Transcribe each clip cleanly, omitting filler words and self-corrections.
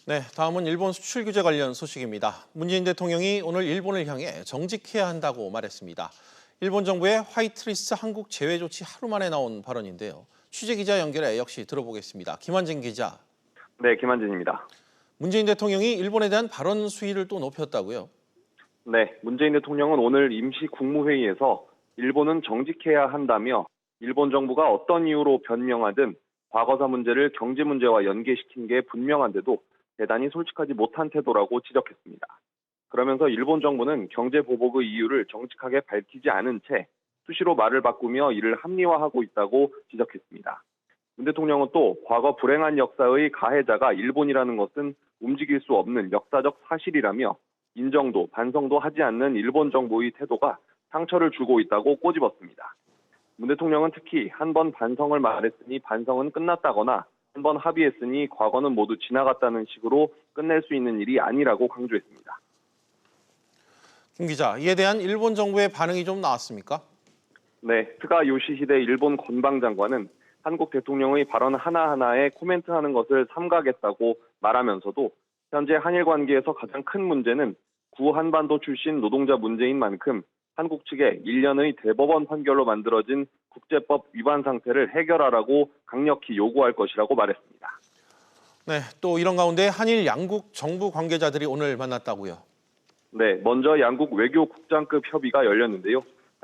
네, 다음은 일본 수출 규제 관련 소식입니다. 문재인 대통령이 오늘 일본을 향해 정직해야 한다고 말했습니다. 일본 정부의 화이트리스트 한국 제외 조치 하루 만에 나온 발언인데요. 취재 기자 연결해 역시 들어보겠습니다. 김환진 기자. 네, 김한진입니다. 문재인 대통령이 일본에 대한 발언 수위를 또 높였다고요? 네, 문재인 대통령은 오늘 임시 국무회의에서 일본은 정직해야 한다며 일본 정부가 어떤 이유로 변명하든 과거사 문제를 경제 문제와 연계시킨 게 분명한데도 대단히 솔직하지 못한 태도라고 지적했습니다. 그러면서 일본 정부는 경제 보복의 이유를 정직하게 밝히지 않은 채 수시로 말을 바꾸며 이를 합리화하고 있다고 지적했습니다. 문 대통령은 또 과거 불행한 역사의 가해자가 일본이라는 것은 움직일 수 없는 역사적 사실이라며 인정도 반성도 하지 않는 일본 정부의 태도가 상처를 주고 있다고 꼬집었습니다. 문 대통령은 특히 한 번 반성을 말했으니 반성은 끝났다거나 한 번 합의했으니 과거는 모두 지나갔다는 식으로 끝낼 수 있는 일이 아니라고 강조했습니다. 김 기자, 이에 대한 일본 정부의 반응이 좀 나왔습니까? 네, 스가 요시히데 일본 관방장관은 한국 대통령의 발언 하나하나에 코멘트하는 것을 삼가겠다고 말하면서도 현재 한일 관계에서 가장 큰 문제는 구한반도 출신 노동자 문제인 만큼 한국 측에 1년의 대법원 판결로 만들어진 국제법 위반 상태를 해결하라고 강력히 요구할 것이라고 말했습니다. 네, 또 이런 가운데 한일 양국 정부 관계자들이 오늘 만났다고요? 네, 먼저 양국 외교국장급 협의가 열렸는데요.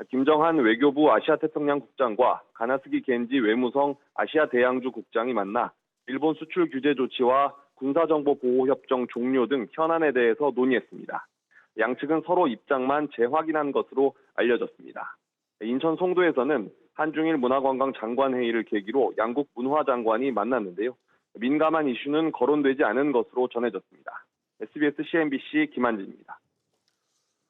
김정한 외교부 아시아태평양 국장과 가나스기 겐지 외무성 아시아대양주 국장이 만나 일본 수출 규제 조치와 군사정보보호협정 종료 등 현안에 대해서 논의했습니다. 양측은 서로 입장만 재확인한 것으로 알려졌습니다. 인천 송도에서는 한중일 문화관광 장관회의를 계기로 양국 문화장관이 만났는데요. 민감한 이슈는 거론되지 않은 것으로 전해졌습니다. SBS CNBC 김한진입니다.